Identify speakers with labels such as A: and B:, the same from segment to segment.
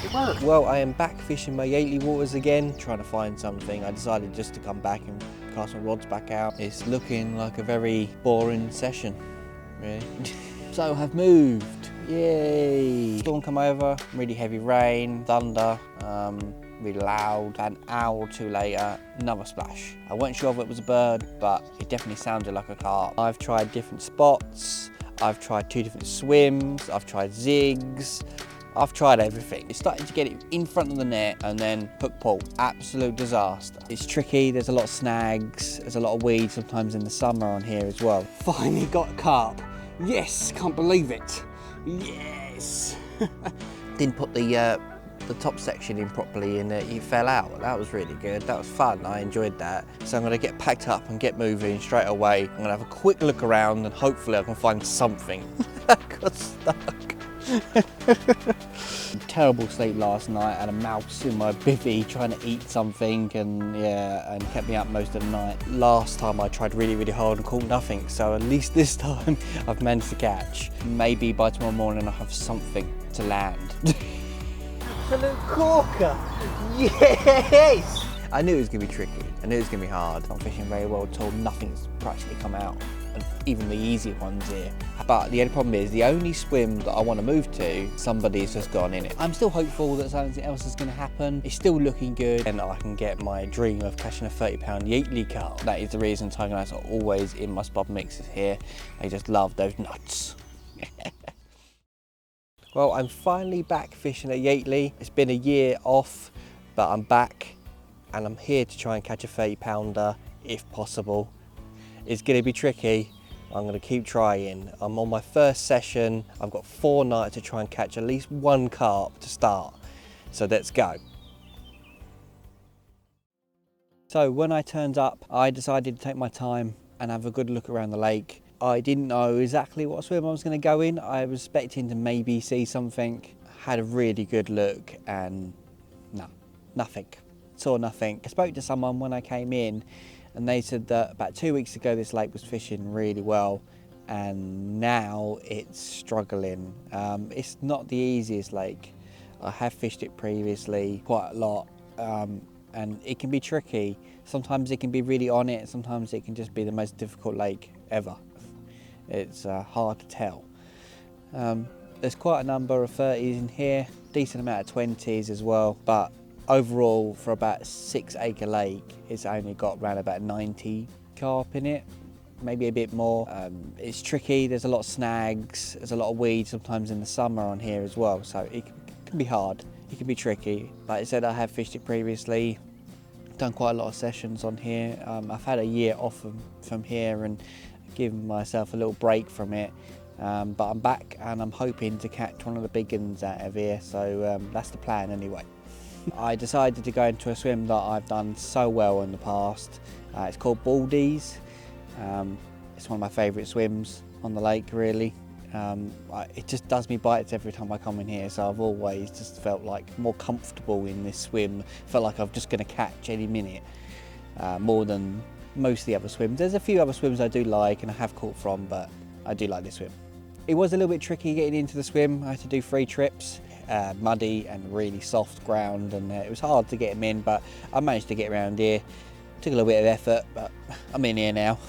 A: it work?
B: Well, I am back fishing my Yateley waters again, trying to find something. I decided just to come back and cast my rods back out. It's looking like a very boring session, really. So I've moved, yay! Storm come over, really heavy rain, thunder, really loud. About an hour or two later, another splash. I wasn't sure if it was a bird, but it definitely sounded like a carp. I've tried different spots, I've tried 2 different swims, I've tried zigs, I've tried everything. It's starting to get it in front of the net and then hook pull, absolute disaster. It's tricky, there's a lot of snags, there's a lot of weeds sometimes in the summer on here as well.
A: Finally got a carp. Yes, can't believe it. Yes.
B: Didn't put the top section in properly and it fell out. That was really good, that was fun, I enjoyed that. So I'm gonna get packed up and get moving straight away. I'm gonna have a quick look around and hopefully I can find something. I got stuck. Terrible sleep last night, had a mouse in my bivvy trying to eat something and yeah, and kept me up most of the night. Last time I tried really hard and caught nothing, so at least this time I've managed to catch. Maybe by tomorrow morning I'll have something to land. Absolute corker, yes! I knew it was going to be tricky, I knew it was going to be hard. I'm fishing very well until nothing's practically come out, and even the easy ones here. But the only problem is, the only swim that I want to move to, somebody's just gone in it. I'm still hopeful that something else is going to happen. It's still looking good, and I can get my dream of catching a 30-pound YATELey carp. That is the reason tiger nuts are always in my spot mixes here. I just love those nuts. Well, I'm finally back fishing at YATELey. It's been a year off, but I'm back. And I'm here to try and catch a 30-pounder if possible. It's going to be tricky. I'm going to keep trying. I'm on my first session. I've got 4 nights to try and catch at least 1 carp to start. So let's go. So when I turned up, I decided to take my time and have a good look around the lake. I didn't know exactly what swim I was going to go in. I was expecting to maybe see something. Had a really good look and no, nothing. Saw nothing. I spoke to someone when I came in and they said that about 2 weeks ago this lake was fishing really well and now it's struggling. It's not the easiest lake. I have fished it previously quite a lot and it can be tricky. Sometimes it can be really on it, sometimes it can just be the most difficult lake ever. It's hard to tell. There's quite a number of 30s in here, decent amount of 20s as well, but overall, for about a 6-acre lake, it's only got around about 90 carp in it, maybe a bit more. It's tricky, there's a lot of snags, there's a lot of weeds sometimes in the summer on here as well, so it can be hard, it can be tricky. Like I said, I have fished it previously, done quite a lot of sessions on here. I've had a year off from here and given myself a little break from it, but I'm back and I'm hoping to catch one of the big ones out of here, so that's the plan anyway. I decided to go into a swim that I've done so well in the past. It's called Baldies. It's one of my favourite swims on the lake, really. It just does me bites every time I come in here, so I've always just felt like more comfortable in this swim. Felt like I'm just going to catch any minute, more than most of the other swims. There's a few other swims I do like and I have caught from, but I do like this swim. It was a little bit tricky getting into the swim. I had to do 3 trips. Muddy and really soft ground, and it was hard to get them in, but I managed to get around here. Took a little bit of effort, but I'm in here now.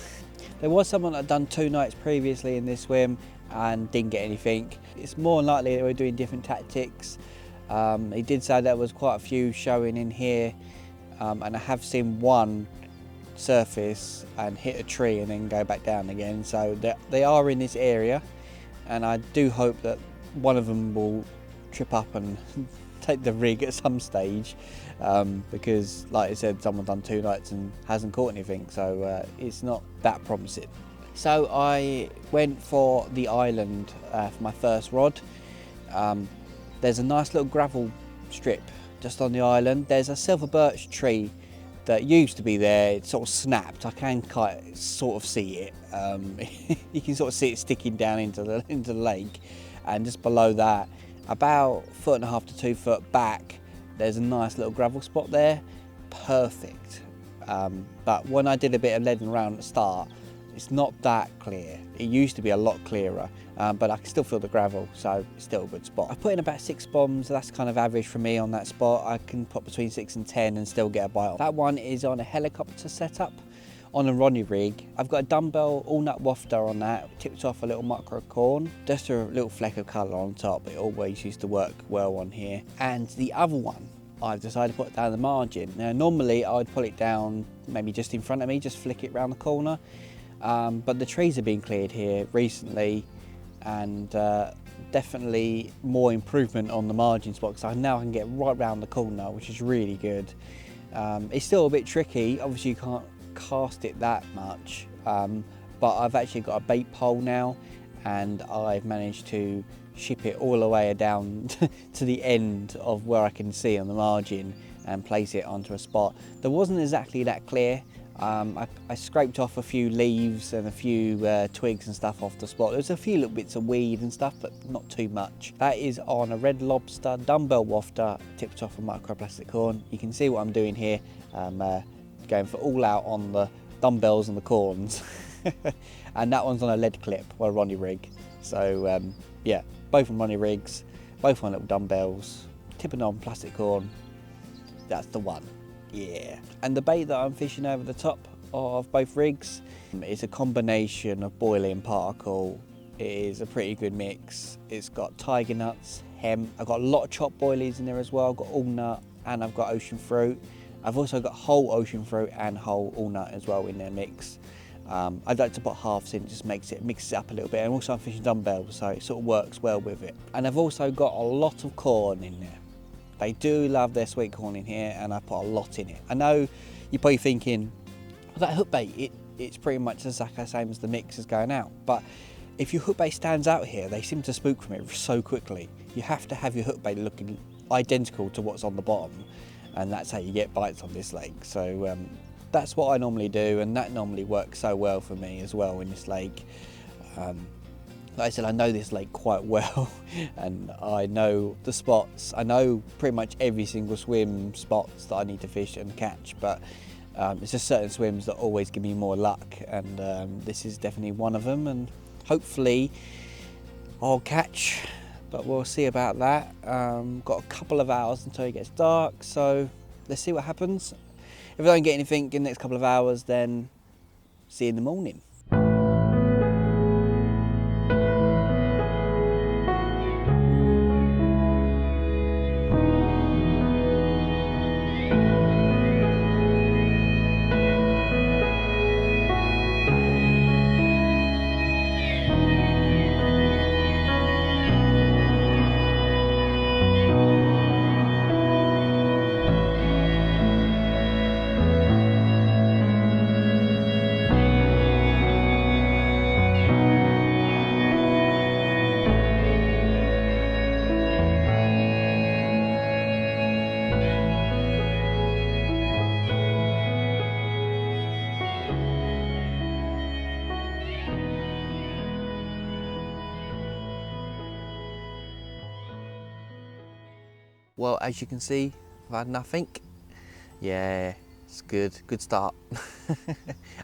B: There was someone that had done 2 nights previously in this swim and didn't get anything. It's more likely that we're doing different tactics. He did say there was quite a few showing in here, and I have seen one surface and hit a tree and then go back down again, so they are in this area, and I do hope that one of them will trip up and take the rig at some stage, because like I said, someone done 2 nights and hasn't caught anything, so it's not that promising. So I went for the island for my first rod. There's a nice little gravel strip just on the island. There's a silver birch tree that used to be there. It sort of snapped. I can sort of see it. You can sort of see it sticking down into the lake, and just below that, about 1.5 to 2 foot back, there's a nice little gravel spot there. Perfect. But when I did a bit of leading around at the start, It's not that clear. It used to be a lot clearer, but I can still feel the gravel, so it's still a good spot. I put in about 6 bombs, that's kind of average for me on that spot. I can put between 6 and 10 and still get a bite. That one is on a helicopter setup on a Ronnie rig. I've got a dumbbell all nut wafter on that, tipped off a little micro corn, just a little fleck of colour on top. It always used to work well on here. And the other one, I've decided to put down the margin. Now normally I would pull it down maybe just in front of me, just flick it round the corner. But the trees have been cleared here recently, and definitely more improvement on the margin spot, because now I can get right round the corner, which is really good. It's still a bit tricky, obviously you can't cast it that much, but I've actually got a bait pole now, and I've managed to ship it all the way down to the end of where I can see on the margin and place it onto a spot. There wasn't exactly that clear. I scraped off a few leaves and a few twigs and stuff off the spot. There's a few little bits of weed and stuff, but not too much. That is on a Red Lobster dumbbell wafter tipped off a microplastic corn. You can see what I'm doing here. Going for all out on the dumbbells and the corns. And that one's on a lead clip or a Ronnie rig. So yeah, both on Ronnie rigs, both on little dumbbells, tipping on plastic corn. That's the one. Yeah. And the bait that I'm fishing over the top of both rigs is a combination of boilie and particle. It is a pretty good mix. It's got tiger nuts, hemp. I've got a lot of chopped boilies in there as well. I've got all nut and I've got ocean fruit. I've also got whole ocean fruit and whole all nut as well in their mix. I'd like to put halves in, it just mixes it up a little bit. And also I'm fishing dumbbells, so it sort of works well with it. And I've also got a lot of corn in there. They do love their sweet corn in here, and I put a lot in it. I know you're probably thinking, well, that hook bait, it's pretty much exactly the same as the mix is going out. But if your hook bait stands out here, they seem to spook from it so quickly. You have to have your hook bait looking identical to what's on the bottom, and that's how you get bites on this lake. So that's what I normally do, and that normally works so well for me as well in this lake. Like I said, I know this lake quite well, and I know the spots. I know pretty much every single swim spots that I need to fish and catch, but it's just certain swims that always give me more luck, and this is definitely one of them, and hopefully I'll catch, but we'll see about that. Got a couple of hours until it gets dark, so let's see what happens. If I don't get anything in the next couple of hours, then see you in the morning. Well, as you can see, I've had nothing. Yeah, it's good start.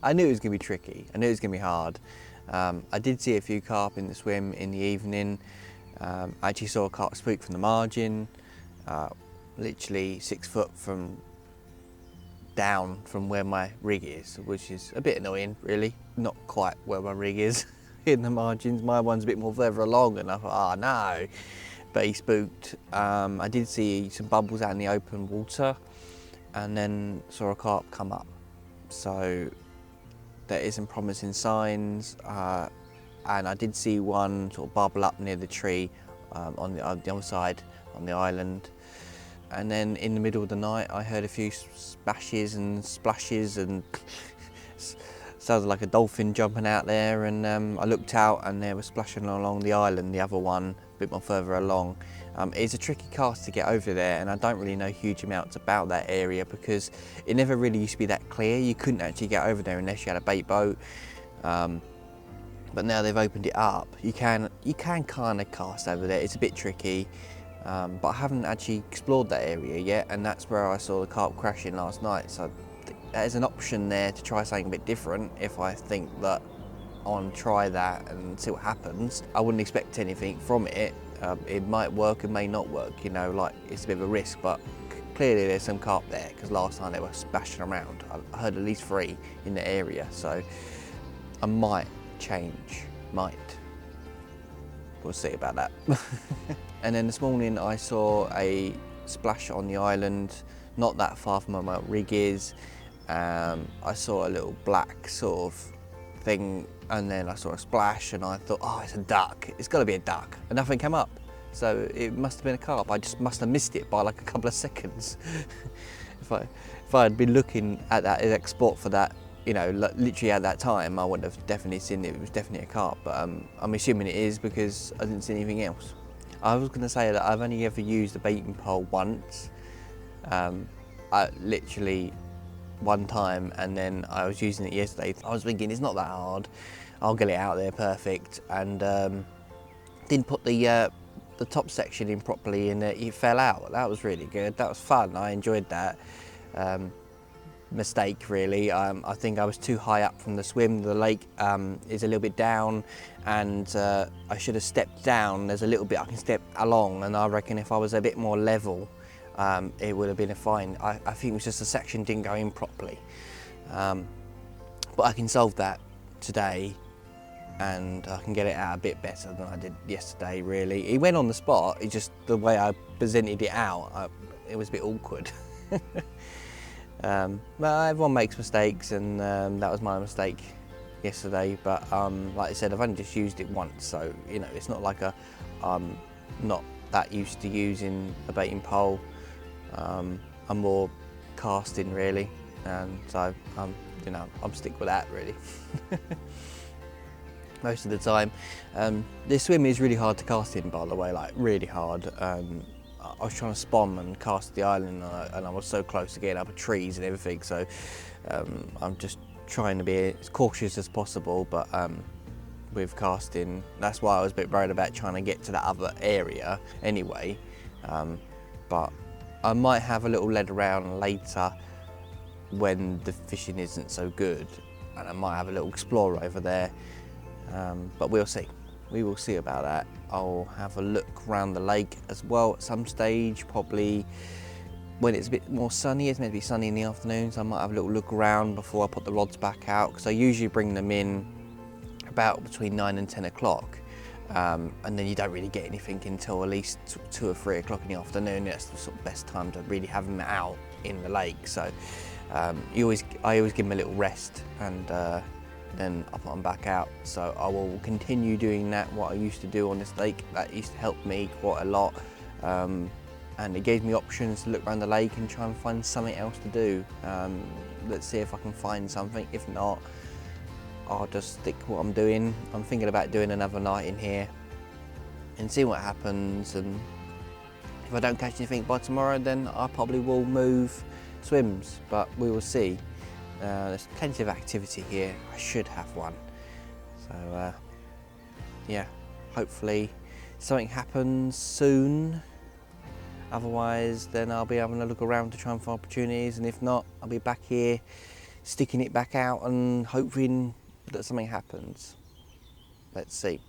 B: I knew it was gonna be tricky, I knew it was gonna be hard. I did see a few carp in the swim in the evening. I actually saw a carp spook from the margin, literally 6 foot from down from where my rig is, which is a bit annoying really. Not quite where my rig is in the margins. My one's a bit more further along, and I thought, oh no. But he spooked. I did see some bubbles out in the open water, and then saw a carp come up. So there is some promising signs, and I did see one sort of bubble up near the tree on the other side, on the island. And then in the middle of the night, I heard a few splashes and splashes, and sounded like a dolphin jumping out there. And I looked out, and they were splashing along the island, the other one, a bit more further along. It's a tricky cast to get over there, and I don't really know huge amounts about that area because it never really used to be that clear. You couldn't actually get over there unless you had a bait boat. But now they've opened it up, you can kind of cast over there. It's a bit tricky. But I haven't actually explored that area yet, and that's where I saw the carp crashing last night. So there's an option there to try something a bit different if I think that I want to try that and see what happens. I wouldn't expect anything from it. It might work, it may not work, you know, like it's a bit of a risk, but clearly there's some carp there because last time they were splashing around. I heard at least 3 in the area, so I might change, We'll see about that. And then this morning I saw a splash on the island, not that far from where my rig is. I saw a little black sort of thing, and then I saw a splash and I thought, oh, it's a duck, it's got to be a duck, and nothing came up, so it must have been a carp. I just must have missed it by like a couple of seconds. if I had been looking at that exact spot for that, you know, literally at that time, I would have definitely seen it was definitely a carp, but I'm assuming it is because I didn't see anything else. I was going to say that I've only ever used a baiting pole once, I literally one time, and then I was using it yesterday. I was thinking it's not that hard, I'll get it out there perfect, and didn't put the top section in properly, and it fell out. That was really good, that was fun, I enjoyed that. Mistake really, I think I was too high up from the swim. The lake is a little bit down, and I should have stepped down. There's a little bit I can step along, and I reckon if I was a bit more level, it would have been a fine. I think it was just the section didn't go in properly. But I can solve that today, and I can get it out a bit better than I did yesterday, really. It went on the spot, it's just the way I presented it out, it was a bit awkward. But everyone makes mistakes, and that was my mistake yesterday. But like I said, I've only just used it once, so you know, it's not like I'm not that used to using a baiting pole. I'm more casting really, and so you know, I'm stick with that really. Most of the time. This swim is really hard to cast in, by the way, like really hard. I was trying to spawn and cast the island, and I was so close to getting up at trees and everything, so I'm just trying to be as cautious as possible, but with casting, that's why I was a bit worried about trying to get to that other area anyway. But I might have a little lead around later when the fishing isn't so good, and I might have a little explorer over there, but we'll see. We will see about that. I'll have a look around the lake as well at some stage, probably when it's a bit more sunny. It's meant to be sunny in the afternoon, so I might have a little look around before I put the rods back out, because I usually bring them in about between 9 and 10 o'clock, and then you don't really get anything until at least 2 or 3 o'clock in the afternoon. That's the sort of best time to really have them out in the lake. So I always give them a little rest, and then I put them back out. So I will continue doing that, what I used to do on this lake. That used to help me quite a lot, and it gave me options to look around the lake and try and find something else to do. Let's see if I can find something. If not, I'll just stick to what I'm doing. I'm thinking about doing another night in here and see what happens, and if I don't catch anything by tomorrow, then I probably will move swims, but we will see. There's plenty of activity here. I should have one. So yeah, hopefully something happens soon. Otherwise, then I'll be having a look around to try and find opportunities, and if not, I'll be back here sticking it back out and hoping that something happens. Let's see.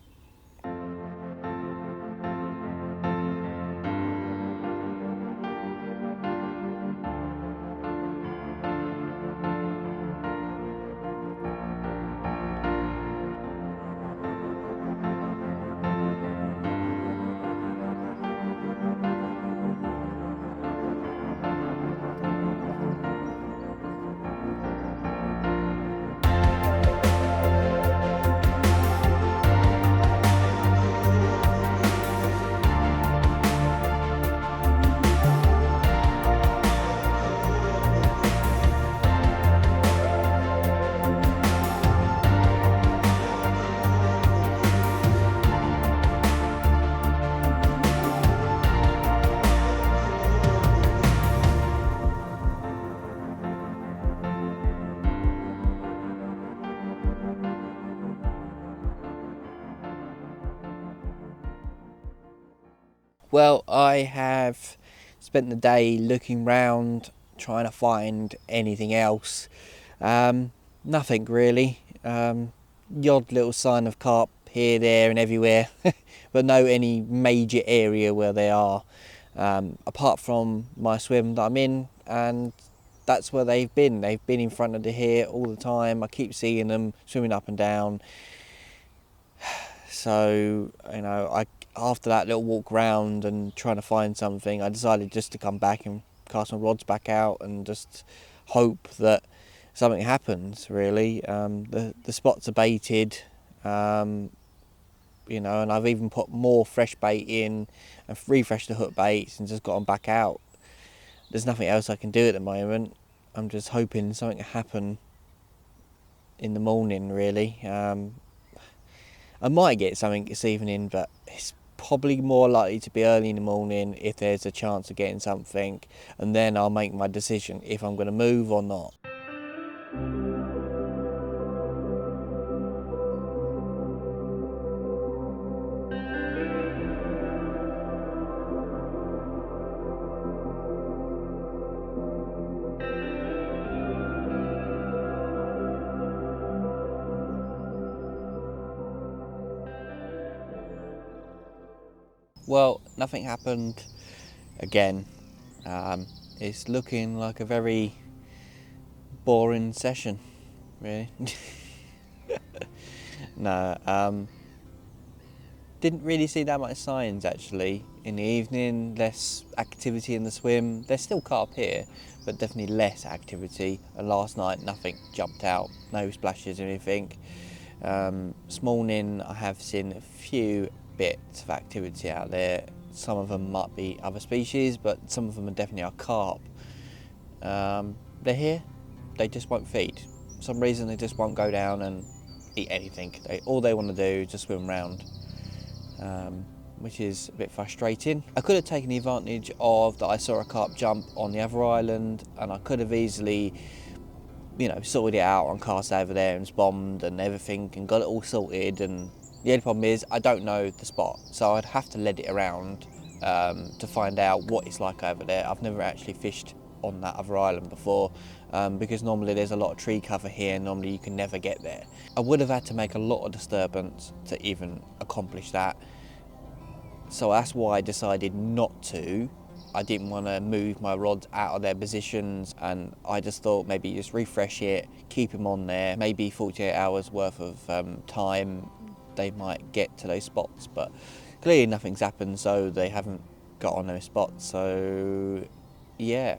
B: Well, I have spent the day looking round, trying to find anything else. Nothing really. the odd little sign of carp here, there and everywhere, but no any major area where they are, apart from my swim that I'm in, and that's where they've been. They've been in front of the here all the time. I keep seeing them swimming up and down. So, you know, after that little walk round and trying to find something, I decided just to come back and cast my rods back out and just hope that something happens, really. The spots are baited, you know, and I've even put more fresh bait in and refreshed the hook baits and just got them back out. There's nothing else I can do at the moment. I'm just hoping something will happen in the morning, really. I might get something this evening, but it's probably more likely to be early in the morning if there's a chance of getting something, and then I'll make my decision if I'm going to move or not. Well, nothing happened again. It's looking like a very boring session, really. No, didn't really see that much signs actually. In the evening, less activity in the swim. There's still carp here, but definitely less activity. And last night, nothing jumped out, no splashes or anything. This morning, I have seen a few bits of activity out there. Some of them might be other species, but some of them are definitely our carp. They're here, they just won't feed. For some reason they just won't go down and eat anything. All they want to do is just swim around, which is a bit frustrating. I could have taken the advantage of that I saw a carp jump on the other island, and I could have easily, you know, sorted it out and cast over there and bombed and everything and got it all sorted. And the only problem is I don't know the spot, so I'd have to let it around to find out what it's like over there. I've never actually fished on that other island before, because normally there's a lot of tree cover here, normally you can never get there. I would have had to make a lot of disturbance to even accomplish that, so that's why I decided not to. I didn't want to move my rods out of their positions, and I just thought maybe just refresh it, keep them on there, maybe 48 hours worth of time they might get to those spots, but clearly nothing's happened, so they haven't got on those spots, so yeah.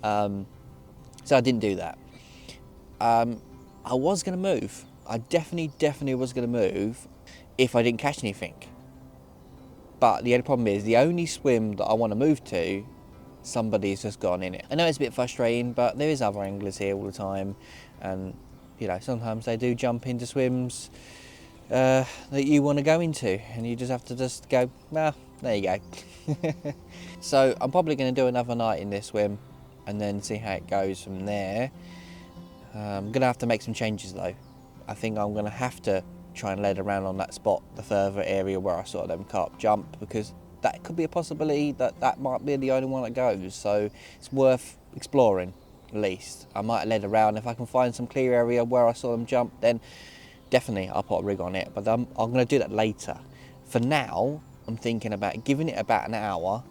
B: So I didn't do that. I was going to move. I definitely was going to move if I didn't catch anything. But the only problem is the only swim that I want to move to, somebody's just gone in it. I know it's a bit frustrating, but there is other anglers here all the time, and you know, sometimes they do jump into swims that you want to go into, and you just have to just go, well, there you go. So I'm probably going to do another night in this swim and then see how it goes from there. I'm going to have to make some changes though. I think I'm going to have to try and lead around on that spot, the further area where I saw them carp jump, because that could be a possibility that that might be the only one that goes, so it's worth exploring at least. I might lead around. If I can find some clear area where I saw them jump, then definitely I'll put a rig on it, but I'm going to do that later. For now, I'm thinking about giving it about an hour,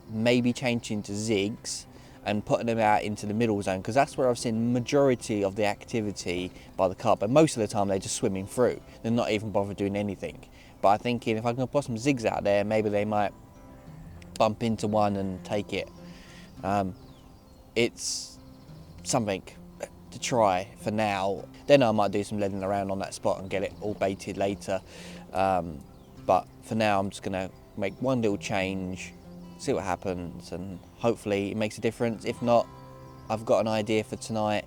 B: maybe changing to zigs and putting them out into the middle zone, because that's where I've seen the majority of the activity by the carp, but most of the time they're just swimming through. They're not even bothered doing anything. But I'm thinking if I can put some zigs out there, maybe they might bump into one and take it. It's something to try for now. Then I might do some leading around on that spot and get it all baited later. But for now I'm just going to make one little change, see what happens, and hopefully it makes a difference. If not, I've got an idea for tonight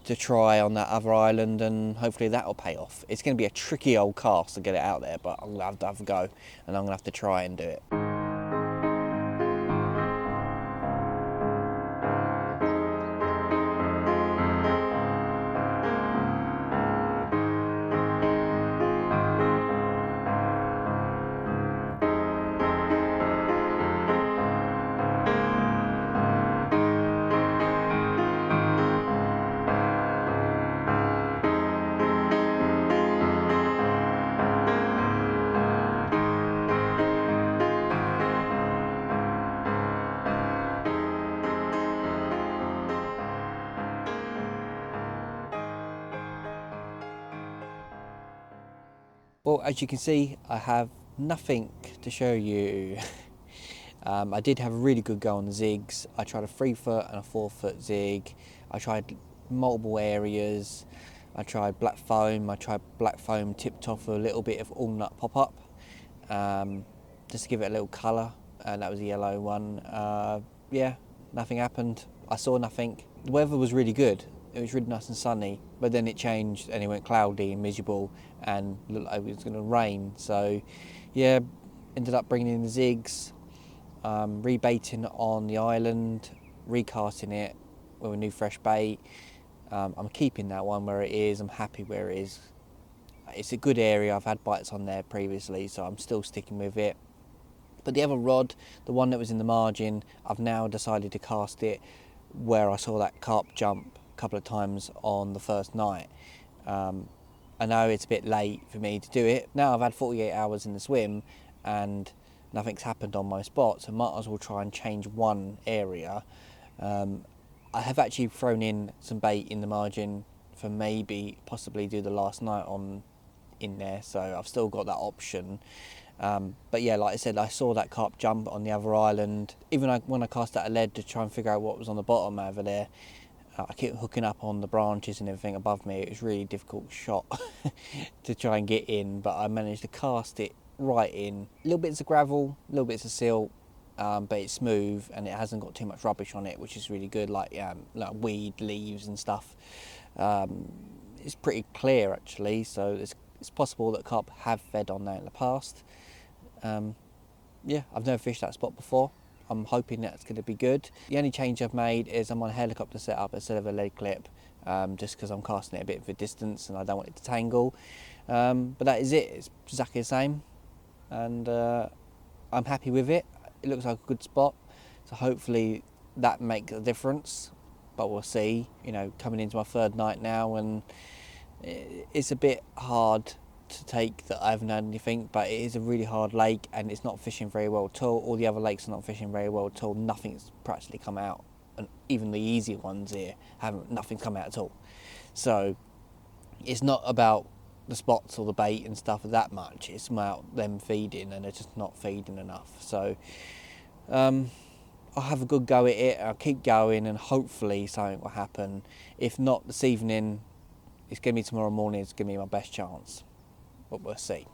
B: to try on that other island, and hopefully that will pay off. It's going to be a tricky old cast to get it out there, but I'm going to have to go, and I'm going to have to try and do it. as you can see, I have nothing to show you. I did have a really good go on the zigs. I tried a 3-foot and a 4-foot zig. I tried multiple areas. I tried black foam. I tried black foam tipped off with a little bit of walnut pop-up, just to give it a little colour, and that was a yellow one. Yeah, nothing happened. I saw nothing. The weather was really good. It was really nice and sunny, but then it changed and it went cloudy and miserable and looked like it was going to rain. So yeah, ended up bringing in the zigs, rebaiting on the island, recasting it with a new fresh bait. I'm keeping that one where it is. I'm happy where it is. It's a good area. I've had bites on there previously, so I'm still sticking with it. But the other rod, the one that was in the margin, I've now decided to cast it where I saw that carp jump a couple of times on the first night. I know it's a bit late for me to do it. Now I've had 48 hours in the swim and nothing's happened on my spot, so might as well try and change one area. I have actually thrown in some bait in the margin for maybe possibly do the last night on in there, so I've still got that option. But yeah, like I said, I saw that carp jump on the other island. Even when I cast out a lead to try and figure out what was on the bottom over there, I kept hooking up on the branches and everything above me. It was a really difficult shot to try and get in, but I managed to cast it right in. Little bits of gravel, little bits of silt, but it's smooth and it hasn't got too much rubbish on it, which is really good, like weed, leaves and stuff. It's pretty clear actually, so it's possible that carp have fed on there in the past. Yeah, I've never fished that spot before. I'm hoping that's going to be good. The only change I've made is I'm on a helicopter setup instead of a lead clip, just because I'm casting it a bit of a distance and I don't want it to tangle. But that is it. It's exactly the same, and I'm happy with it. It looks like a good spot, so hopefully that makes a difference. But we'll see. You know, coming into my third night now, and it's a bit hard to take that I haven't had anything, but it is a really hard lake and it's not fishing very well at all. All the other lakes are not fishing very well at all. Nothing's practically come out, and even the easy ones here nothing's come out at all. So it's not about the spots or the bait and stuff that much. It's about them feeding, and they're just not feeding enough. So I'll have a good go at it. I'll keep going and hopefully something will happen. If not this evening, it's going to be tomorrow morning. It's going to be my best chance, but we'll see.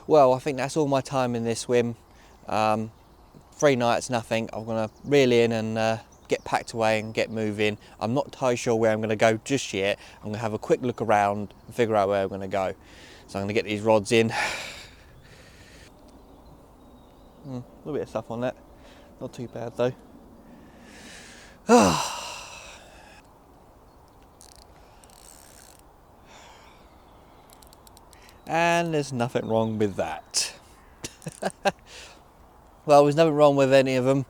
B: Well, I think that's all my time in this swim. 3 nights, nothing. I'm going to reel in and get packed away and get moving. I'm not entirely sure where I'm going to go just yet. I'm going to have a quick look around and figure out where I'm going to go. So I'm going to get these rods in. A little bit of stuff on that. Not too bad though. And there's nothing wrong with that. Well, there's nothing wrong with any of them.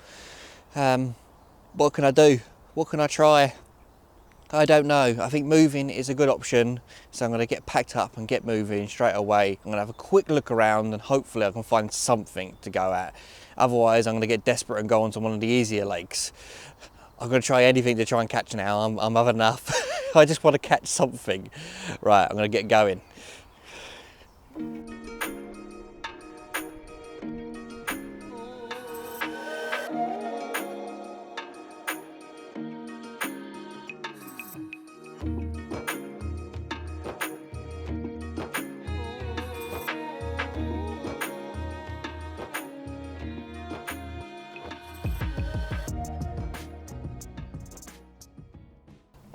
B: What can I do? What can I try? I don't know. I think moving is a good option, so I'm going to get packed up and get moving straight away. I'm going to have a quick look around and hopefully I can find something to go at. Otherwise I'm going to get desperate and go onto one of the easier lakes. I'm going to try anything to try and catch now. I'm having enough. I just want to catch something. Right, I'm going to get going.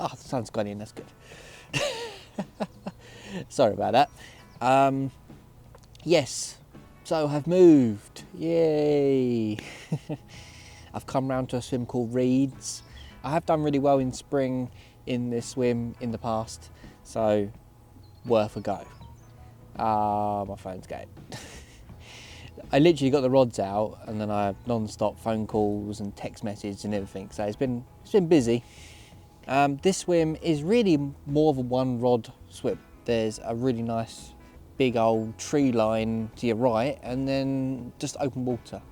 B: Oh, the sun's gone in, that's good. Sorry about that. Yes, so I've moved, yay. I've come round to a swim called Reeds. I have done really well in spring in this swim in the past, so worth a go. My phone's going. I literally got the rods out and then I have non-stop phone calls and text messages and everything, so it's been busy. This swim is really more of a one rod swim. There's a really nice big old tree line to your right and then just open water.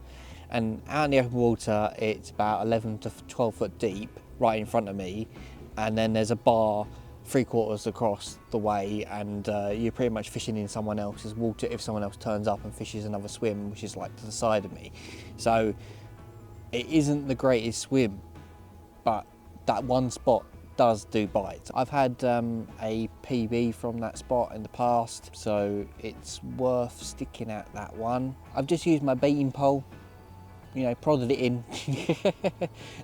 B: And out in the open water it's about 11 to 12 foot deep right in front of me, and then there's a bar 3/4 across the way, and you're pretty much fishing in someone else's water if someone else turns up and fishes another swim, which is like to the side of me. So it isn't the greatest swim, but that one spot does do bite. I've had a PB from that spot in the past, so it's worth sticking at that one. I've just used my baiting pole, you know, prodded it in.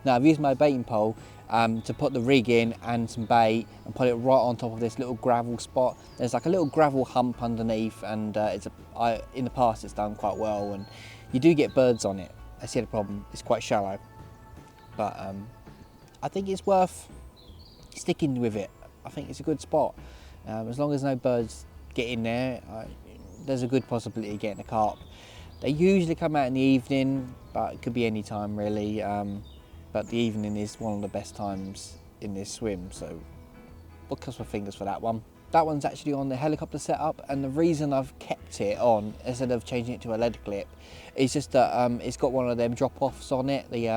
B: No, I've used my baiting pole to put the rig in and some bait and put it right on top of this little gravel spot. There's like a little gravel hump underneath, and in the past it's done quite well, and you do get birds on it. I see the problem, it's quite shallow, but I think it's worth sticking with it. I think it's a good spot. As long as no birds get in there, there's a good possibility of getting a carp. They usually come out in the evening, but it could be any time really. But the evening is one of the best times in this swim, so we'll cross my fingers for that one. That one's actually on the helicopter setup, and the reason I've kept it on instead of changing it to a lead clip is just that it's got one of them drop-offs on it, the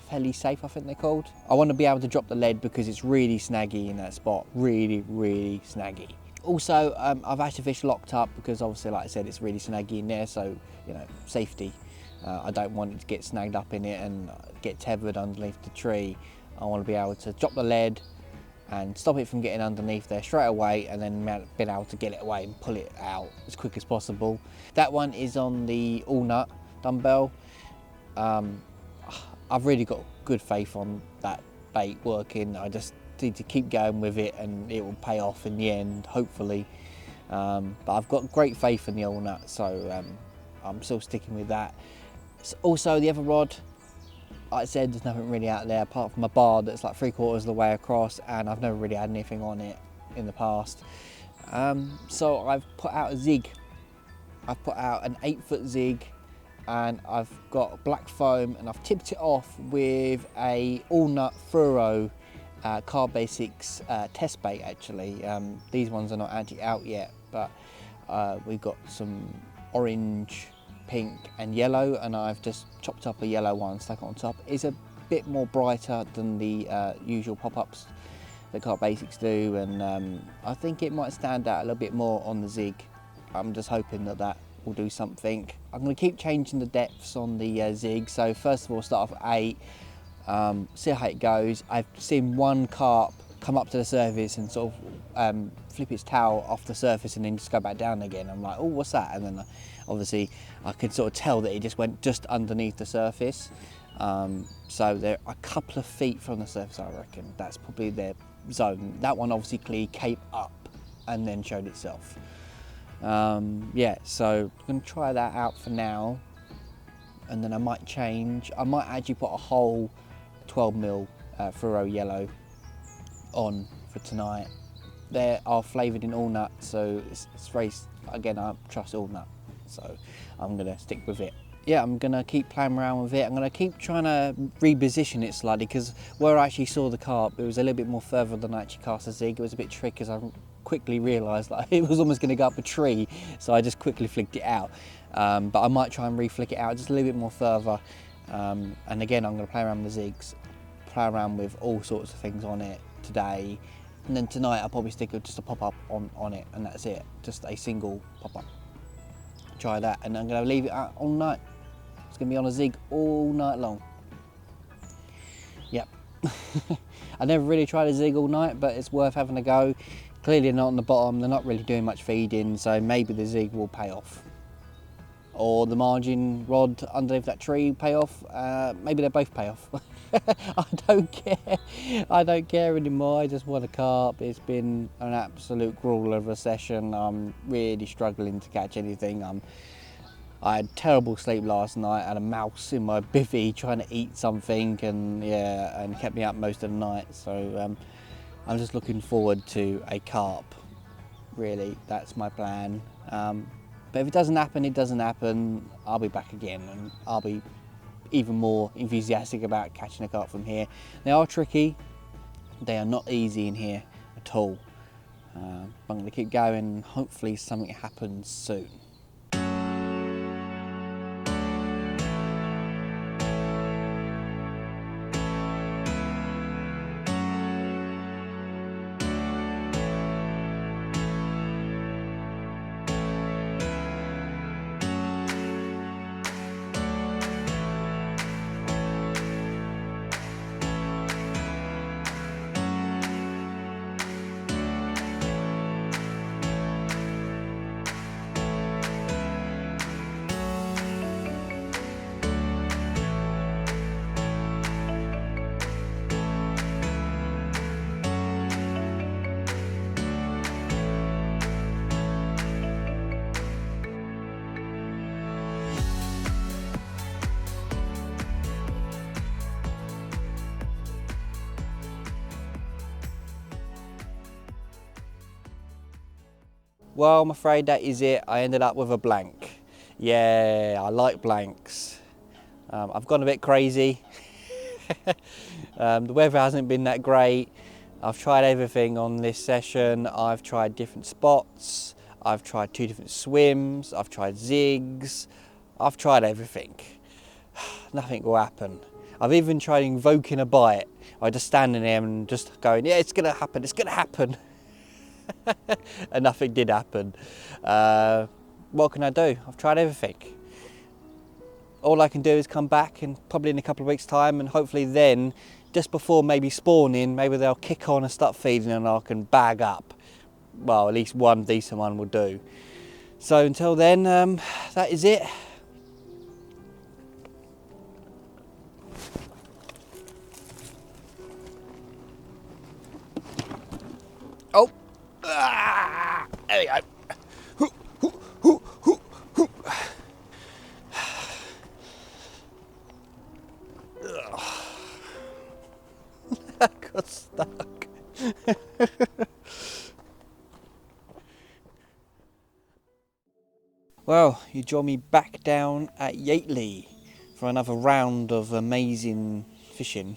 B: heli safe I think they're called. I want to be able to drop the lead because it's really snaggy in that spot, really snaggy. Also, I've had to fish locked up because obviously, like I said, it's really snaggy in there, so, you know, safety. I don't want it to get snagged up in it and get tethered underneath the tree. I want to be able to drop the lead and stop it from getting underneath there straight away, and then be able to get it away and pull it out as quick as possible. That one is on the all nut dumbbell. I've really got good faith on that bait working. I just need to keep going with it and it will pay off in the end, hopefully. But I've got great faith in the all nut, so I'm still sticking with that. Also, the other rod, like I said, there's nothing really out there apart from a bar that's like 3/4 of the way across, and I've never really had anything on it in the past. So I've put out a zig. I've put out an 8-foot zig, and I've got black foam, and I've tipped it off with a all nut fluoro Carp Basics test bait actually. These ones are not actually out yet, but we've got some orange, pink and yellow, and I've just chopped up a yellow one, stuck it on top. It's a bit more brighter than the usual pop-ups that Carp Basics do, and I think it might stand out a little bit more on the zig. I'm just hoping that that will do something. I'm going to keep changing the depths on the zig, so first of all start off at 8, see how it goes. I've seen one carp come up to the surface and sort of flip its tail off the surface and then just go back down again. I'm like, oh, what's that? And then obviously I could sort of tell that it just went just underneath the surface. So they're a couple of feet from the surface, I reckon. That's probably their zone. That one obviously came up and then showed itself. Yeah, so I'm going to try that out for now, and then I might change. I might actually put a whole 12mm fluoro yellow on for tonight. They are flavoured in all nut, so it's very, again, I trust all nut, so I'm going to stick with it. Yeah, I'm going to keep playing around with it. I'm going to keep trying to reposition it slightly, because where I actually saw the carp, it was a little bit more further than I actually cast a zig. It was a bit tricky because I quickly realised that it was almost going to go up a tree, so I just quickly flicked it out. But I might try and re-flick it out just a little bit more further. And again, I'm going to play around with the zigs, play around with all sorts of things on it today. And then tonight I'll probably stick with just a pop-up on it, and that's it, just a single pop-up. Try that, and I'm going to leave it out all night. It's going to be on a zig all night long. Yep. I never really tried a zig all night, but it's worth having a go. Clearly not on the bottom, they're not really doing much feeding, so maybe the zig will pay off. Or the margin rod underneath that tree pay off. Maybe they both pay off. I don't care anymore. I just want a carp. It's been an absolute gruel of a session. I'm really struggling to catch anything. I had terrible sleep last night. I had a mouse in my bivvy trying to eat something, and yeah, and kept me up most of the night. So I'm just looking forward to a carp. Really, that's my plan. But if it doesn't happen, it doesn't happen. I'll be back again, and I'll be even more enthusiastic about catching a carp from here. They are tricky. They are not easy in here at all. I'm going to keep going, and hopefully something happens soon. Well, I'm afraid that is it. I ended up with a blank. Yeah, I like blanks. I've gone a bit crazy. The weather hasn't been that great. I've tried everything on this session. I've tried different spots. I've tried 2 different swims. I've tried zigs. I've tried everything. Nothing will happen. I've even tried invoking a bite. I just standing there and just going, yeah, it's gonna happen, it's gonna happen. And nothing did happen. What can I do? I've tried everything. All I can do is come back, and probably in a couple of weeks' time, and hopefully then, just before maybe spawning, maybe they'll kick on and start feeding, and I can bag up. Well, at least one decent one will do. So until then, that is it. Oh, there we go. I got stuck. Well, you join me back down at YATELEY for another round of amazing fishing.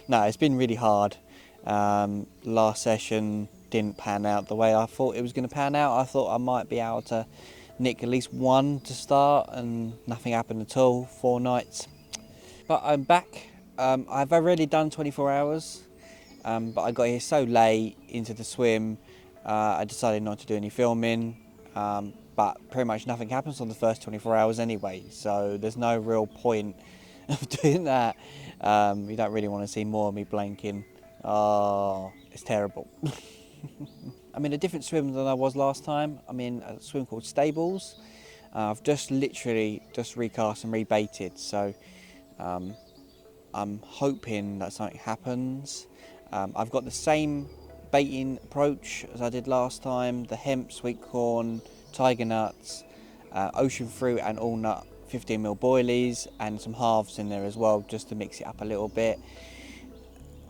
B: No, it's been really hard. Last session didn't pan out the way I thought it was going to pan out. I thought I might be able to nick at least one to start, and nothing happened at all. 4 nights. But I'm back. I've already done 24 hours, but I got here so late into the swim, I decided not to do any filming, but pretty much nothing happens on the first 24 hours anyway, so there's no real point of doing that. You don't really want to see more of me blanking. Oh, it's terrible. I'm in a different swim than I was last time. I'm in a swim called Stables. I've just literally recast and rebaited, so I'm hoping that something happens. I've got the same baiting approach as I did last time: the hemp, sweet corn, tiger nuts, ocean fruit and all nut 15mm boilies, and some halves in there as well, just to mix it up a little bit.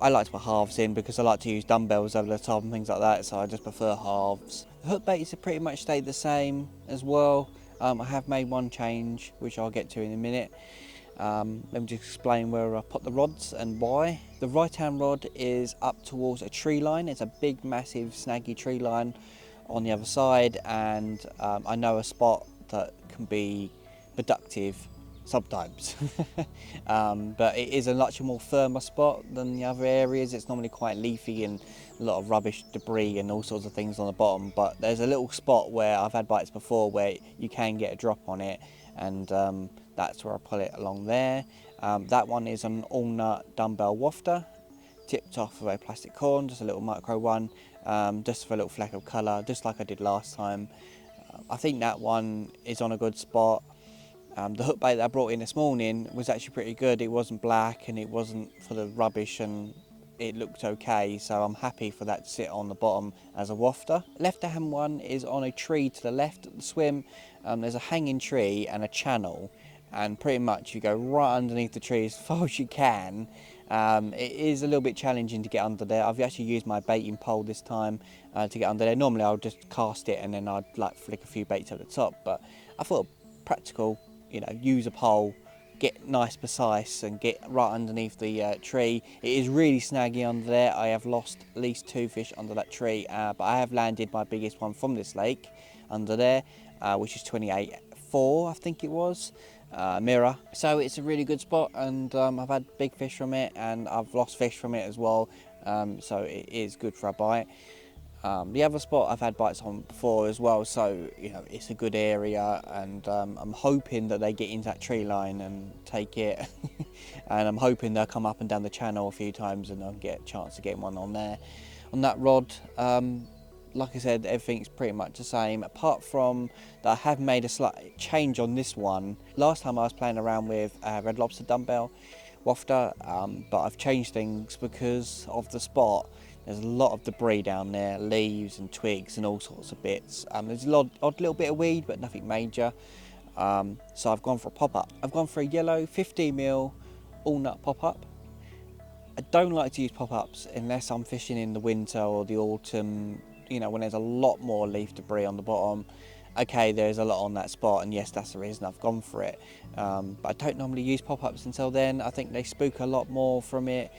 B: I like to put halves in because I like to use dumbbells over the top and things like that, so I just prefer halves. The hook baits have pretty much stayed the same as well. I have made one change, which I'll get to in a minute. Let me just explain where I put the rods and why. The right hand rod is up towards a tree line. It's a big, massive, snaggy tree line on the other side, and I know a spot that can be productive sometimes. But it is a much more firmer spot than the other areas. It's normally quite leafy and a lot of rubbish, debris and all sorts of things on the bottom, but there's a little spot where I've had bites before where you can get a drop on it, and that's where I pull it along there. That one is an all-nut dumbbell wafter, tipped off of a plastic corn, just a little micro one, just for a little fleck of colour, just like I did last time. I think that one is on a good spot. The hook bait that I brought in this morning was actually pretty good. It wasn't black and it wasn't full of rubbish, and it looked okay, so I'm happy for that to sit on the bottom as a wafter. Left hand one is on a tree to the left of the swim. There's a hanging tree and a channel, and pretty much you go right underneath the tree as far as you can. It is a little bit challenging to get under there. I've actually used my baiting pole this time to get under there. Normally I'll just cast it and then I'd like flick a few baits over the top, but I thought practical, you know, use a pole, get nice precise and get right underneath the tree. It is really snaggy under there. I have lost at least 2 fish under that tree, but I have landed my biggest one from this lake under there, which is 28.4 I think it was, mirror. So it's a really good spot, and I've had big fish from it and I've lost fish from it as well, so it is good for a bite. The other spot I've had bites on before as well, so you know it's a good area, and I'm hoping that they get into that tree line and take it and I'm hoping they'll come up and down the channel a few times and I'll get a chance to get one on there. On that rod, like I said, everything's pretty much the same, apart from that I have made a slight change on this one. Last time I was playing around with a Red Lobster dumbbell wafter, but I've changed things because of the spot. There's a lot of debris down there, leaves and twigs and all sorts of bits. There's a odd little bit of weed, but nothing major. So I've gone for a pop-up. I've gone for a yellow 15mm all-nut pop-up. I don't like to use pop-ups unless I'm fishing in the winter or the autumn, you know, when there's a lot more leaf debris on the bottom. Okay, there's a lot on that spot, and yes, that's the reason I've gone for it. But I don't normally use pop-ups until then. I think they spook a lot more from it.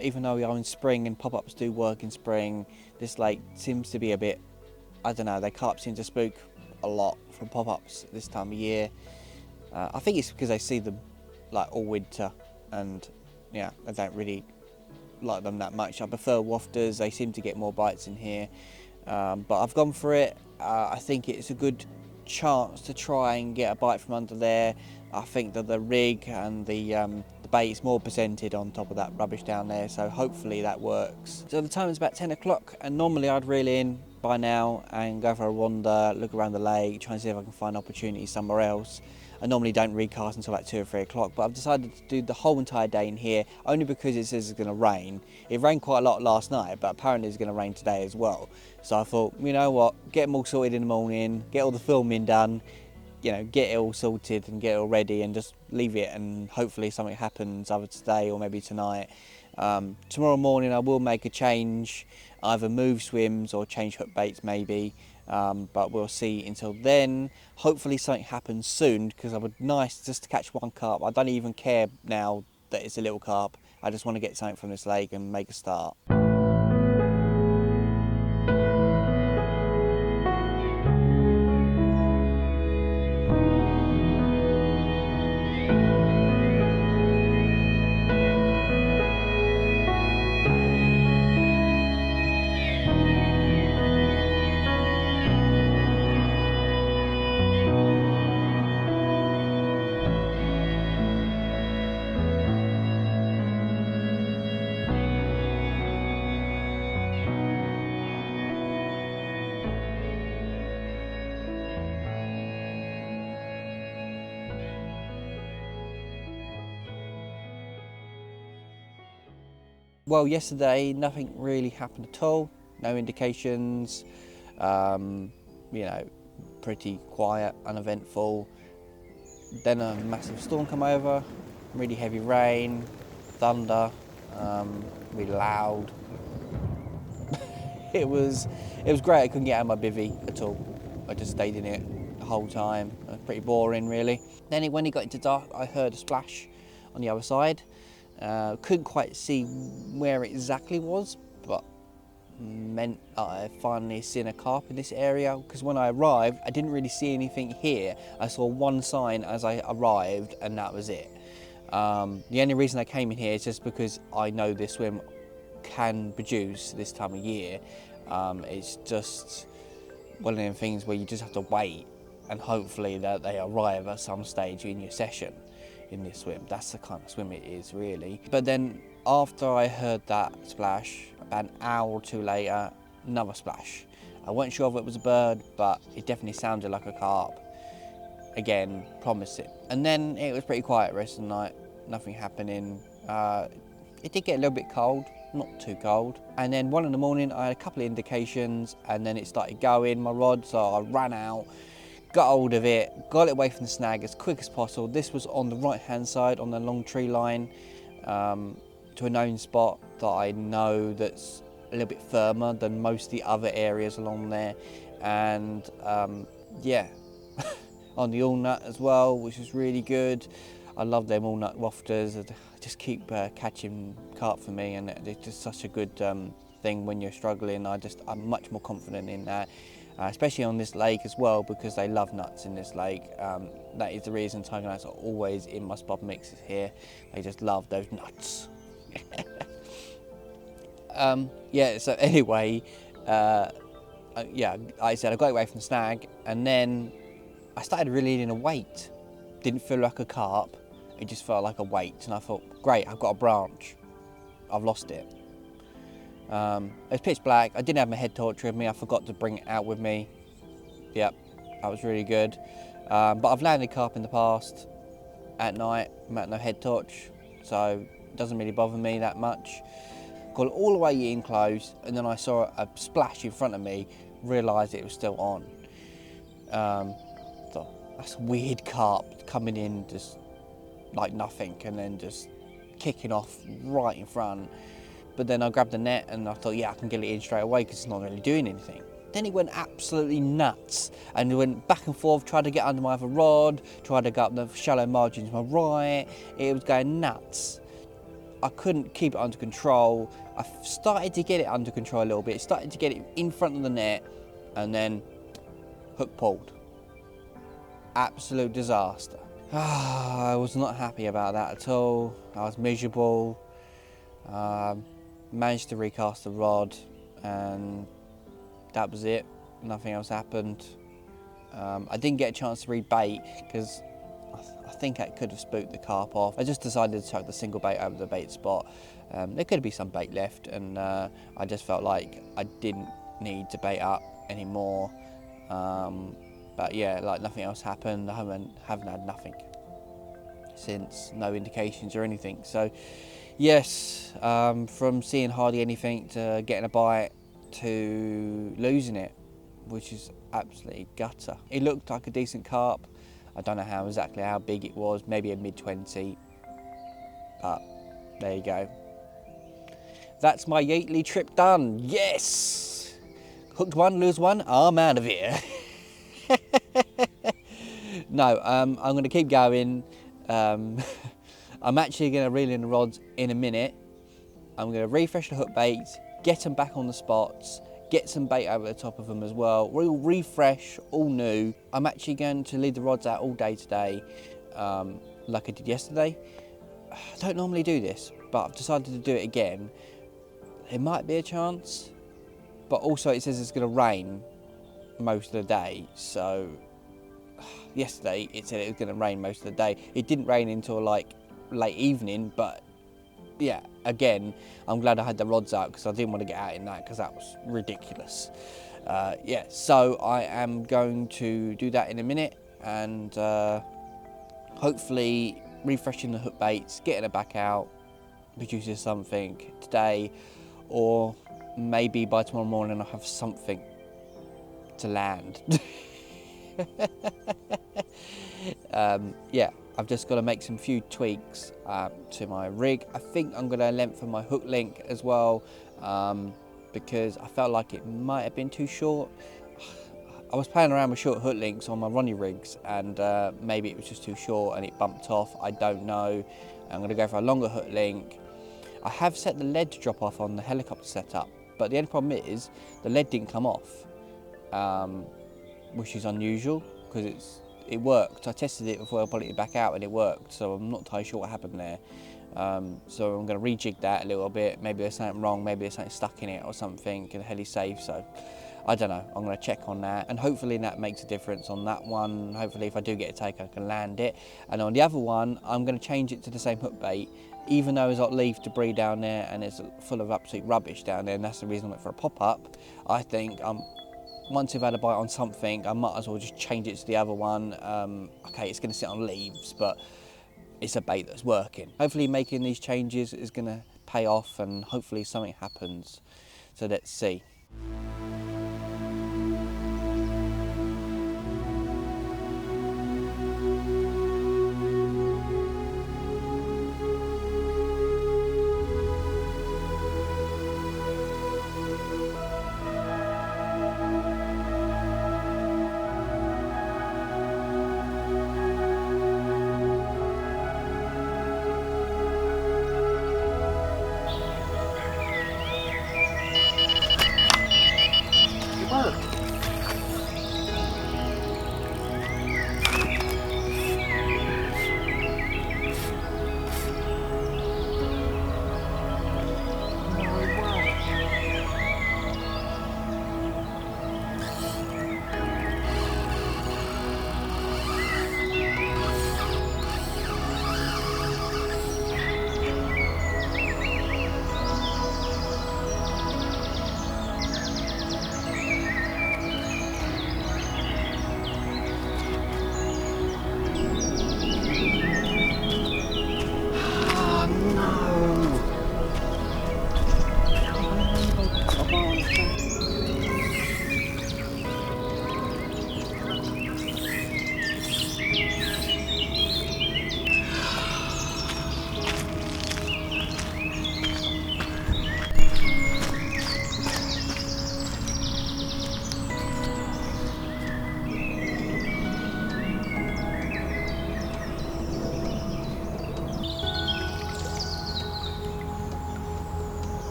B: Even though we are in spring and pop-ups do work in spring, this lake seems to be a bit, I don't know, they carp seem to spook a lot from pop-ups this time of year. I think it's because they see them like all winter, and yeah, I don't really like them that much. I prefer wafters, they seem to get more bites in here, but I've gone for it. I think it's a good chance to try and get a bite from under there. I think that the rig and the bait is more presented on top of that rubbish down there, so hopefully that works. So the time is about 10 o'clock, and normally I'd reel in by now and go for a wander, look around the lake, try and see if I can find opportunities somewhere else. I normally don't recast until like 2 or 3 o'clock, but I've decided to do the whole entire day in here only because it says it's going to rain. It rained quite a lot last night, but apparently it's going to rain today as well. So I thought, you know what, get them all sorted in the morning, get all the filming done, you know, get it all sorted and get it all ready, and just leave it, and hopefully something happens either today or maybe tonight. Tomorrow morning I will make a change, either move swims or change hook baits maybe, but we'll see. Until then, hopefully something happens soon, because I would nice just to catch one carp. I don't even care now that it's a little carp. I just want to get something from this lake and make a start. Well, yesterday nothing really happened at all, no indications, you know, pretty quiet, uneventful. Then a massive storm come over, really heavy rain, thunder, really loud. It was great. I couldn't get out of my bivvy at all. I just stayed in it the whole time. It was pretty boring really. Then when it got into dark, I heard a splash on the other side. Couldn't quite see where it exactly was, but meant I finally seen a carp in this area, because when I arrived I didn't really see anything here. I saw one sign as I arrived and that was it. The only reason I came in here is just because I know this swim can produce this time of year. It's just one of them things where you just have to wait and hopefully that they arrive at some stage in your session in this swim. That's the kind of swim it is really. But then after I heard that splash, about an hour or two later, another splash. I wasn't sure if it was a bird, but it definitely sounded like a carp. again, promise it. And then it was pretty quiet the rest of the night, nothing happening. It did get a little bit cold, not too cold. And then 1 in the morning, I had a couple of indications, and then it started going, my rod, so I ran out, got hold of it, got it away from the snag as quick as possible. This was on the right-hand side, on the long tree line, to a known spot that I know that's a little bit firmer than most of the other areas along there. And yeah, on the all-nut as well, which is really good. I love them all-nut wafters. They just keep catching carp for me, and it's just such a good thing when you're struggling. I'm much more confident in that, especially on this lake as well, because they love nuts in this lake. That is the reason tiger nuts are always in my spot mixes here. They just love those nuts. Yeah, so anyway, yeah, like I said, I got away from the snag, and then I started reeling a weight. Didn't feel like a carp, it just felt like a weight, and I thought, great, I've got a branch. I've lost it. It was pitch black, I didn't have my head torch with me, I forgot to bring it out with me. Yep, that was really good. But I've landed carp in the past at night, without no head torch, so it doesn't really bother me that much. Got all the way in close, and then I saw a splash in front of me, realised it was still on. So that's a weird carp coming in just like nothing, and then just kicking off right in front. But then I grabbed the net and I thought, yeah, I can get it in straight away because it's not really doing anything. Then he went absolutely nuts, and he went back and forth, tried to get under my other rod, tried to go up the shallow margins to my right. It was going nuts. I couldn't keep it under control. I started to get it under control a little bit, started to get it in front of the net, and then hook pulled. Absolute disaster. I was not happy about that at all. I was miserable. Managed to recast the rod, and that was it. Nothing else happened. I didn't get a chance to rebait because I think I could have spooked the carp off. I just decided to chuck the single bait over the bait spot. There could be some bait left, and I just felt like I didn't need to bait up anymore. But yeah, like nothing else happened. I haven't had nothing since, no indications or anything. So yes, from seeing hardly anything to getting a bite to losing it, which is absolutely gutter. It looked like a decent carp. I don't know exactly how big it was, maybe a mid-20, but there you go. That's my Yateley trip done, yes! Hooked one, lose one, I'm out of here. No, I'm going to keep going. I'm actually going to reel in the rods in a minute. I'm going to refresh the hook baits, get them back on the spots, get some bait over the top of them as well. We'll refresh, all new. I'm actually going to leave the rods out all day today, like I did yesterday. I don't normally do this, but I've decided to do it again. There might be a chance, but also it says it's going to rain most of the day, so yesterday it said it was going to rain most of the day. It didn't rain until like late evening, but yeah, again, I'm glad I had the rods out because I didn't want to get out in that because that was ridiculous. Yeah, so I am going to do that in a minute, and hopefully refreshing the hook baits, getting it back out, produces something today, or maybe by tomorrow morning I'll have something to land. Yeah, I've just got to make some few tweaks to my rig. I think I'm going to lengthen my hook link as well, because I felt like it might have been too short. I was playing around with short hook links on my Ronnie rigs, and maybe it was just too short and it bumped off. I don't know. I'm going to go for a longer hook link. I have set the lead to drop off on the helicopter setup, but the only problem is the lead didn't come off, which is unusual because it worked. I tested it before I put it back out and it worked, so I'm not entirely sure what happened there. So I'm going to rejig that a little bit. Maybe there's something wrong, maybe there's something stuck in it or something, and the heli's safe, so I don't know. I'm going to check on that, and hopefully that makes a difference on that one. Hopefully if I do get a take I can land it. And on the other one I'm going to change it to the same hook bait, even though there's got leaf debris down there and it's full of absolute rubbish down there, and that's the reason I went for a pop-up. I think I'm once you've had a bite on something, I might as well just change it to the other one. Okay, it's going to sit on leaves, but it's a bait that's working. Hopefully making these changes is going to pay off and hopefully something happens. So let's see.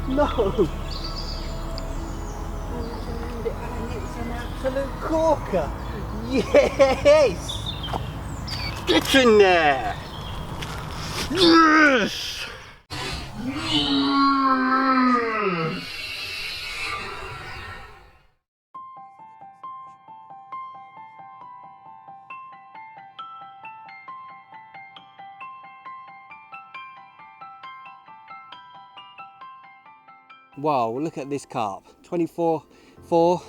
A: No! And it's an absolute corker! Yes! Get in there! Yes! Wow, look at this carp. 24-4, caught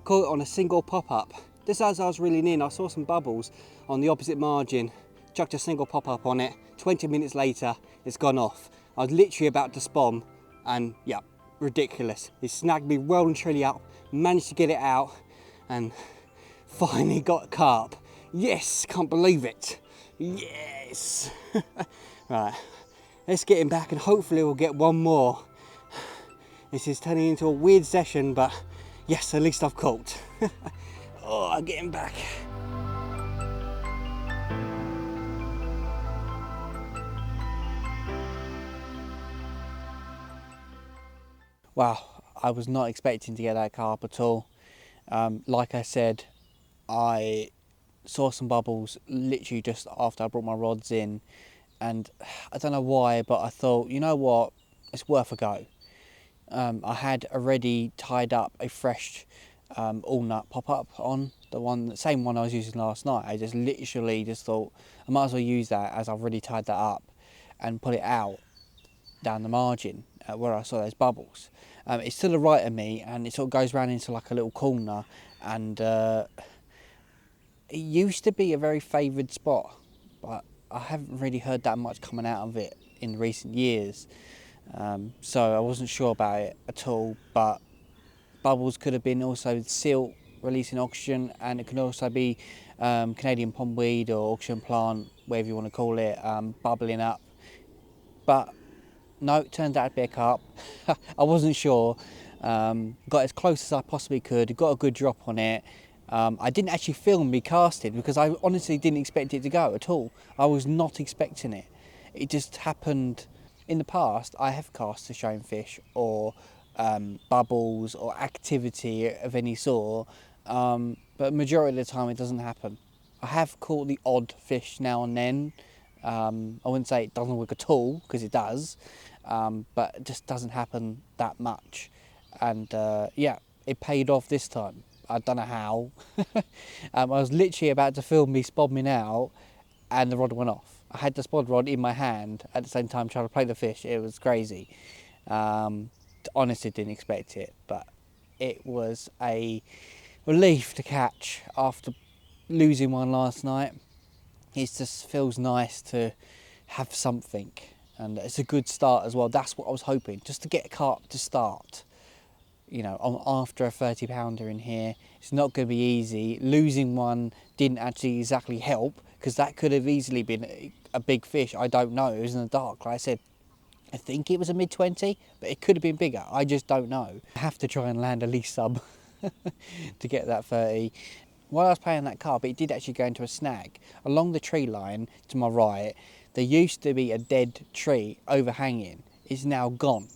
A: it on a single pop-up. Just as I was reeling in, I saw some bubbles on the opposite margin, chucked a single pop-up on it. 20 minutes later, it's gone off. I was literally about to spawn, and yeah, ridiculous. It snagged me well and truly up, managed to get it out, and finally got a carp. Yes, can't believe it. Yes. Right, let's get him back and hopefully we'll get one more. This is turning into a weird session, but yes, at least I've caught. Oh, I'm getting back.
B: Wow, I was not expecting to get that carp at all. Like I said, I saw some bubbles literally just after I brought my rods in, and I don't know why, but I thought, you know what, it's worth a go. I had already tied up a fresh all nut pop-up on the same one I was using last night. I just literally just thought I might as well use that as I've already tied that up and put it out down the margin where I saw those bubbles. It's to the right of me and it sort of goes round into like a little corner, and it used to be a very favoured spot, but I haven't really heard that much coming out of it in recent years. So I wasn't sure about it at all, but bubbles could have been also silt releasing oxygen, and it could also be Canadian pondweed or oxygen plant, whatever you want to call it, bubbling up. But no, it turned out to be a carp. I wasn't sure. Got as close as I possibly could, got a good drop on it. I didn't actually film me casting because I honestly didn't expect it to go at all. I was not expecting it. It just happened. In the past, I have cast to shown fish or bubbles or activity of any sort, but majority of the time it doesn't happen. I have caught the odd fish now and then. I wouldn't say it doesn't work at all, because it does, but it just doesn't happen that much. And yeah, it paid off this time. I don't know how. I was literally about to film me spobbing out and the rod went off. I had the spod rod in my hand at the same time trying to play the fish. It was crazy. Honestly didn't expect it, but it was a relief to catch after losing one last night. It just feels nice to have something, and it's a good start as well. That's what I was hoping, just to get a carp to start. You know, after a 30 pounder in here, it's not going to be easy. Losing one didn't actually exactly help, because that could have easily been a big fish. I don't know, it was in the dark. Like I said, I think it was a mid-20, but it could have been bigger. I just don't know. I have to try and land a least sub to get that 30. While I was playing that carp, it did actually go into a snag. Along the tree line to my right, there used to be a dead tree overhanging. It's now gone.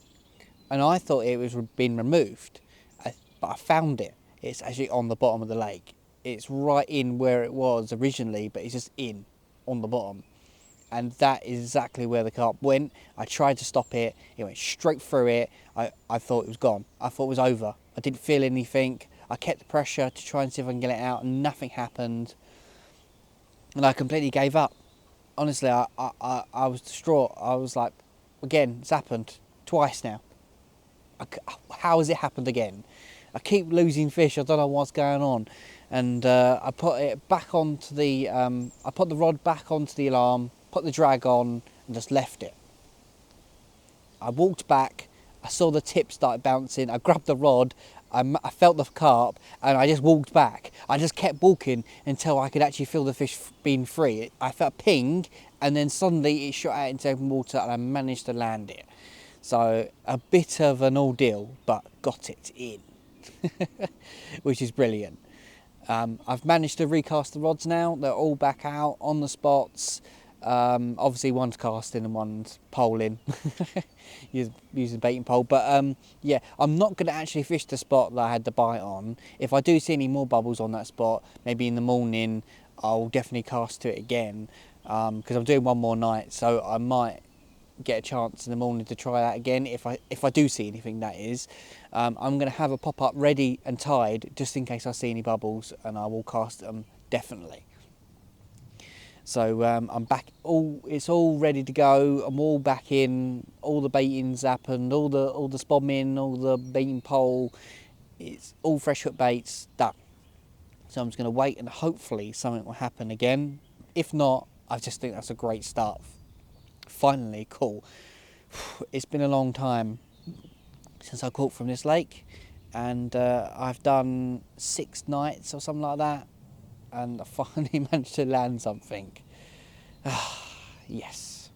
B: And I thought it was been removed, but I found it. It's actually on the bottom of the lake. It's right in where it was originally, but it's just in, on the bottom. And that is exactly where the carp went. I tried to stop it. It went straight through it. I thought it was gone. I thought it was over. I didn't feel anything. I kept the pressure to try and see if I can get it out, and nothing happened. And I completely gave up. Honestly, I was distraught. I was like, again, it's happened twice now. How has it happened again? I keep losing fish. I don't know what's going on. And I put it back onto the, I put the rod back onto the alarm, put the drag on, and just left it. I walked back. I saw the tip start bouncing. I grabbed the rod. I felt the carp, and I just walked back. I just kept walking until I could actually feel the fish being free. I felt a ping, and then suddenly it shot out into open water, and I managed to land it. So a bit of an ordeal, but got it in, which is brilliant. I've managed to recast the rods now. They're all back out on the spots. Obviously one's casting and one's poling, using baiting pole. But yeah, I'm not going to actually fish the spot that I had the bite on. If I do see any more bubbles on that spot, maybe in the morning, I'll definitely cast to it again, because I'm doing one more night, so I might get a chance in the morning to try that again if I do see anything, that is. I'm going to have a pop-up ready and tied just in case I see any bubbles, and I will cast them definitely. So I'm back, it's all ready to go. I'm all back in, all the baiting's happened, all the spomming, all the baiting pole, it's all fresh hook baits done. So I'm just going to wait, and hopefully something will happen again. If not, I just think that's a great start. Finally, cool. It's been a long time since I caught from this lake, and I've done 6 nights or something like that, and I finally managed to land something. Yes.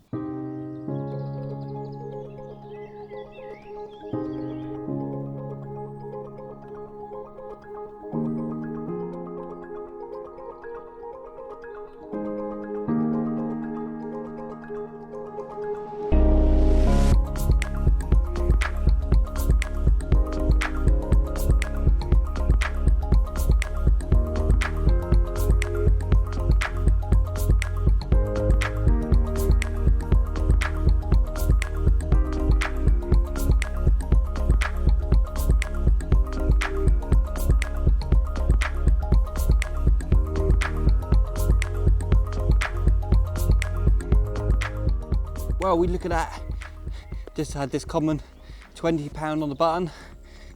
A: Well, we look at that. Just had this common 20 pound on the button.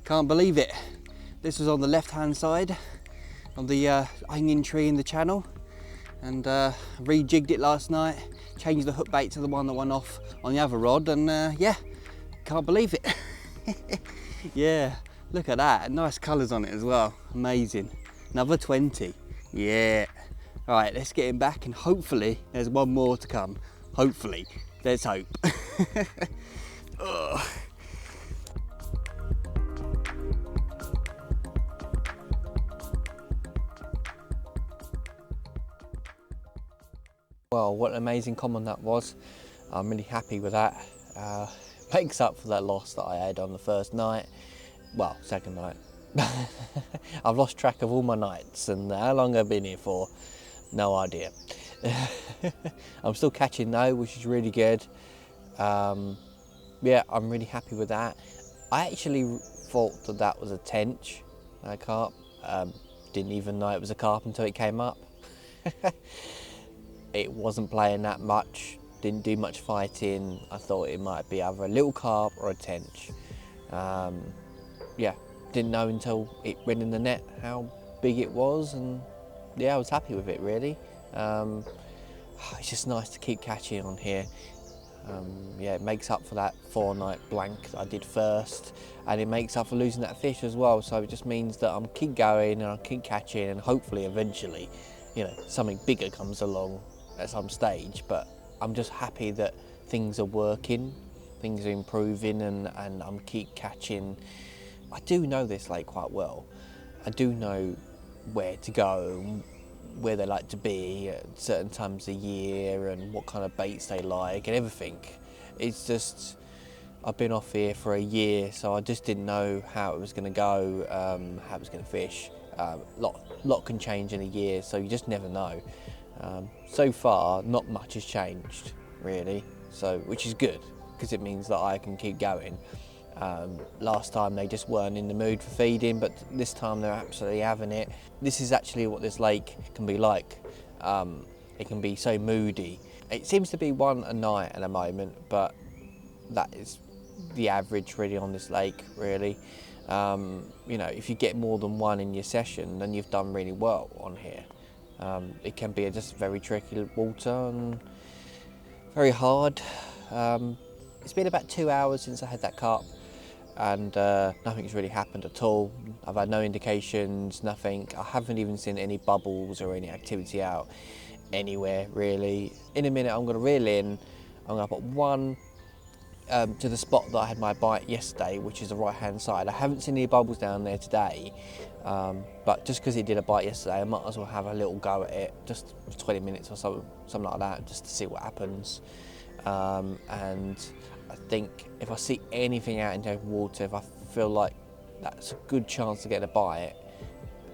A: Can't believe it. This was on the left hand side of the hanging tree in the channel, and rejigged it last night, changed the hook bait to the one that went off on the other rod, and yeah, can't believe it. Yeah, look at that, nice colours on it as well, amazing. Another 20, yeah. All right, let's get him back, and hopefully there's one more to come. Hopefully, let's hope. Ugh.
B: Well, what an amazing common that was. I'm really happy with that. Makes up for that loss that I had on the first night. Well, second night. I've lost track of all my nights and how long I've been here for. No idea. I'm still catching though, which is really good. Yeah, I'm really happy with that. I actually thought that that was a tench, that carp. Didn't even know it was a carp until it came up. it wasn't playing that much, didn't do much fighting. I thought it might be either a little carp or a tench. Yeah, didn't know until it went in the net how big it was, and yeah, I was happy with it really. It's just nice to keep catching on here. Yeah, it makes up for that 4-night blank that I did first, and it makes up for losing that fish as well. So it just means that I'm keep going and I keep catching, and hopefully eventually, you know, something bigger comes along at some stage. But I'm just happy that things are working, things are improving, and I'm keep catching. I do know this lake quite well. I do know where to go, where they like to be at certain times of year, and what kind of baits they like and everything. It's just, I've been off here for a year, so I just didn't know how it was going to go, how it was going to fish. Lot can change in a year, so you just never know. So far, not much has changed really, so which is good because it means that I can keep going. Last time they just weren't in the mood for feeding, but this time they're absolutely having it. This is actually what this lake can be like. It can be so moody. It seems to be one a night at the moment, but that is the average really on this lake really. You know, if you get more than one in your session, then you've done really well on here. It can be just very tricky water and very hard. It's been about 2 hours since I had that carp, and nothing's really happened at all. I've had no indications, nothing. I haven't even seen any bubbles or any activity out anywhere really. In a minute I'm going to reel in. I'm going to put one to the spot that I had my bite yesterday, which is the right hand side. I haven't seen any bubbles down there today, but just because it did a bite yesterday, I might as well have a little go at it, just 20 minutes or something like that, just to see what happens. And I think if I see anything out in the open water, if I feel like that's a good chance to get a bite,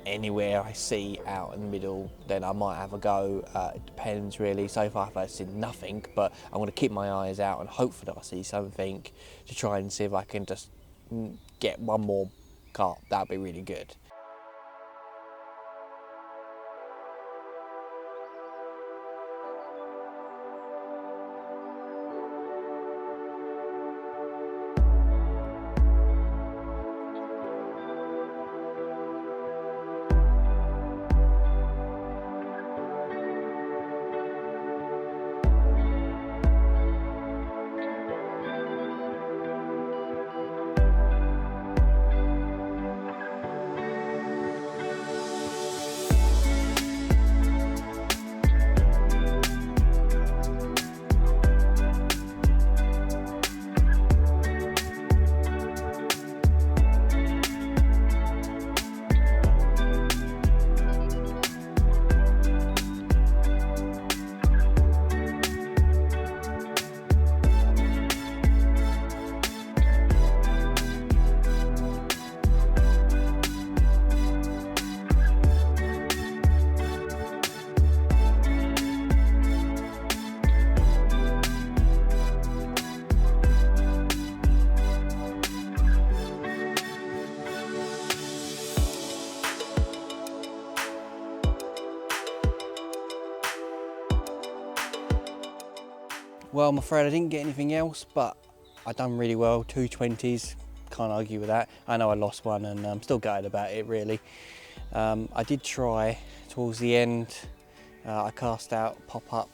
B: anywhere I see out in the middle, then I might have a go. It depends really. So far I've seen nothing, but I'm going to keep my eyes out and hopefully I'll see something to try and see if I can just get one more carp. That would be really good. Well, I'm afraid I didn't get anything else, but I done really well. 2 20s, can't argue with that. I know I lost one and I'm still gutted about it really. I did try towards the end. I cast out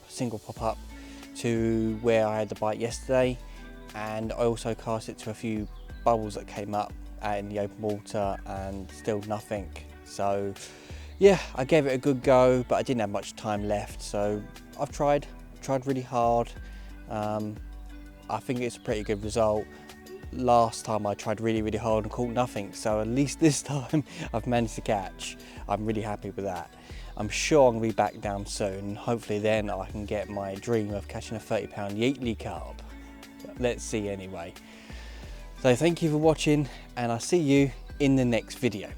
B: single pop-up to where I had the bite yesterday, and I also cast it to a few bubbles that came up out in the open water and still nothing. So yeah, I gave it a good go, but I didn't have much time left, so I've tried really hard. I think it's a pretty good result. Last time I tried really hard and caught nothing, so at least this time I've managed to catch. I'm really happy with that. I'm sure I'm going to be back down soon. Hopefully then I can get my dream of catching a 30-pound YATELEY carp. Let's see anyway. So thank you for watching, and I'll see you in the next video.